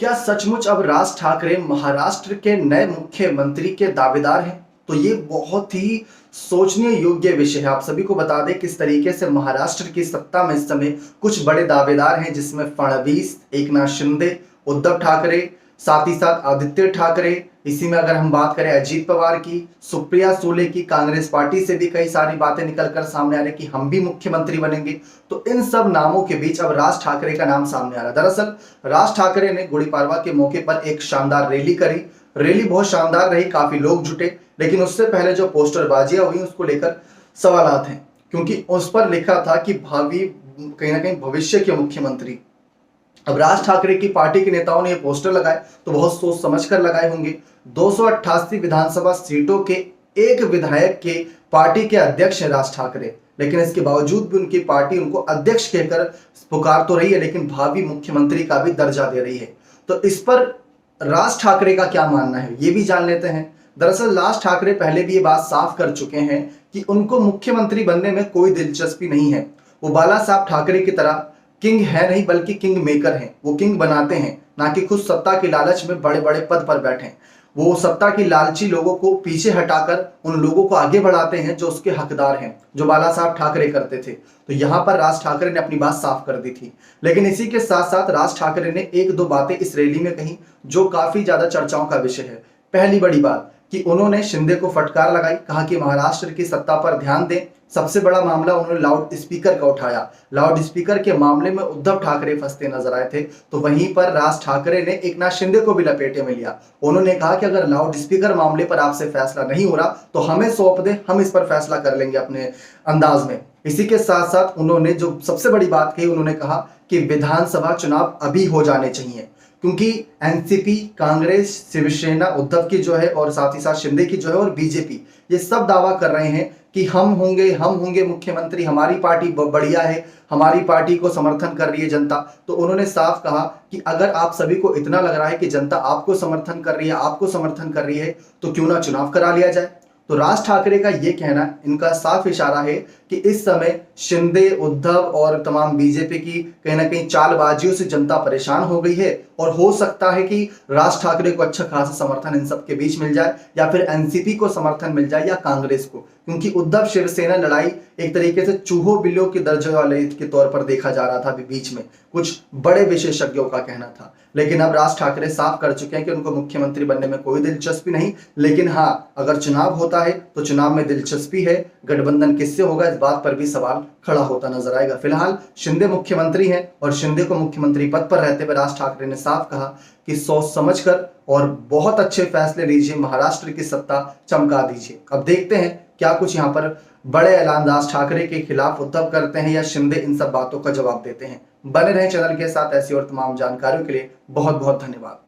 क्या सचमुच अब राज ठाकरे महाराष्ट्र के नए मुख्यमंत्री के दावेदार हैं? तो ये बहुत ही सोचने योग्य विषय है। आप सभी को बता दें किस तरीके से महाराष्ट्र की सत्ता में इस समय कुछ बड़े दावेदार हैं, जिसमें फडणवीस, एकनाथ शिंदे, उद्धव ठाकरे, साथ ही साथ आदित्य ठाकरे। इसी में अगर हम बात करें अजीत पवार की, सुप्रिया सुले की, कांग्रेस पार्टी से भी कई सारी बातें निकलकर सामने आ रही कि हम भी मुख्यमंत्री बनेंगे। तो इन सब नामों के बीच अब राज ठाकरे का नाम सामने आ रहा है। दरअसल राज ठाकरे ने गुड़ी पड़वा के मौके पर एक शानदार रैली करी। रैली बहुत शानदार रही, काफी लोग जुटे, लेकिन उससे पहले जो पोस्टरबाजियां हुई उसको लेकर सवालात हैं, क्योंकि उस पर लिखा था कि भावी कहीं ना कहीं भविष्य के मुख्यमंत्री। अब राज ठाकरे की पार्टी के नेताओं ने ये पोस्टर लगाए तो बहुत सोच समझ कर लगाए होंगे। 288 विधानसभा सीटों के एक विधायक के पार्टी के अध्यक्ष हैं राज ठाकरे, लेकिन इसके बावजूद भी उनकी पार्टी उनको अध्यक्ष कहकर पुकार तो रही है, लेकिन भावी मुख्यमंत्री का भी दर्जा दे रही है। तो इस पर राज ठाकरे का क्या मानना है, ये भी जान लेते हैं। दरअसल राज ठाकरे पहले भी ये बात साफ कर चुके हैं कि उनको मुख्यमंत्री बनने में कोई दिलचस्पी नहीं है। वो बाला साहब ठाकरे की तरह किंग है नहीं, बल्कि किंग मेकर हैं। वो किंग बनाते हैं, ना कि खुद सत्ता के लालच में बड़े बड़े पद पर बैठे। वो सत्ता की लालची लोगों को पीछे हटाकर उन लोगों को आगे बढ़ाते हैं जो उसके हकदार हैं, जो बाला साहब ठाकरे करते थे। तो यहां पर राज ठाकरे ने अपनी बात साफ कर दी थी। लेकिन इसी के साथ साथ राज ठाकरे ने एक दो बातें इस रैली में कही जो काफी ज्यादा चर्चाओं का विषय है। पहली बड़ी बात कि उन्होंने शिंदे को फटकार लगाई, कहा कि महाराष्ट्र की सत्ता पर ध्यान दें। सबसे बड़ा मामला उन्होंने लाउड स्पीकर का उठाया। लाउड स्पीकर के मामले में उद्धव ठाकरे फंसते नजर आए थे, तो वहीं पर राज ठाकरे ने एकनाथ शिंदे को भी लपेटे में लिया। उन्होंने कहा कि अगर लाउड स्पीकर मामले पर आपसे फैसला नहीं हो रहा तो हमें सौंप दें, हम इस पर फैसला कर लेंगे अपने अंदाज में। इसी के साथ साथ उन्होंने जो सबसे बड़ी बात कही, उन्होंने कहा कि विधानसभा चुनाव अभी हो जाने चाहिए, क्योंकि एनसीपी, कांग्रेस, शिवसेना उद्धव की जो है और साथ ही साथ शिंदे की जो है और बीजेपी, ये सब दावा कर रहे हैं कि हम होंगे मुख्यमंत्री, हमारी पार्टी बढ़िया है, हमारी पार्टी को समर्थन कर रही है जनता। तो उन्होंने साफ कहा कि अगर आप सभी को इतना लग रहा है कि जनता आपको समर्थन कर रही है, आपको समर्थन कर रही है, तो क्यों ना चुनाव करा लिया जाए। तो राज ठाकरे का ये कहना, इनका साफ इशारा है कि इस समय शिंदे, उद्धव और तमाम बीजेपी की कहीं ना कहीं चालबाजियों से जनता परेशान हो गई है, और हो सकता है कि राज ठाकरे को अच्छा खासा समर्थन इन सब के बीच मिल जाए, या फिर एनसीपी को समर्थन मिल जाए या कांग्रेस को, क्योंकि उद्धव शिवसेना लड़ाई एक तरीके से चूहों बिल्लियों के दर्जे वाले के तौर पर देखा जा रहा था अभी बीच में, कुछ बड़े विशेषज्ञों का कहना था। लेकिन अब राज ठाकरे साफ कर चुके हैं कि उनको मुख्यमंत्री बनने में कोई दिलचस्पी नहीं, लेकिन हाँ, अगर चुनाव होता है तो चुनाव में दिलचस्पी है। गठबंधन किससे होगा, इस बात पर भी सवाल खड़ा होता नजर आएगा। फिलहाल शिंदे मुख्यमंत्री हैं और शिंदे को मुख्यमंत्री पद पर रहते हुए राज ठाकरे ने साफ कहा कि सोच समझकर और बहुत अच्छे फैसले लीजिए, महाराष्ट्र की सत्ता चमका दीजिए। अब देखते हैं क्या कुछ यहाँ पर बड़े ऐलान राज ठाकरे के खिलाफ उद्धव करते हैं या शिंदे इन सब बातों का जवाब देते हैं। बने रहें चैनल के साथ, ऐसी और तमाम जानकारियों के लिए बहुत बहुत धन्यवाद।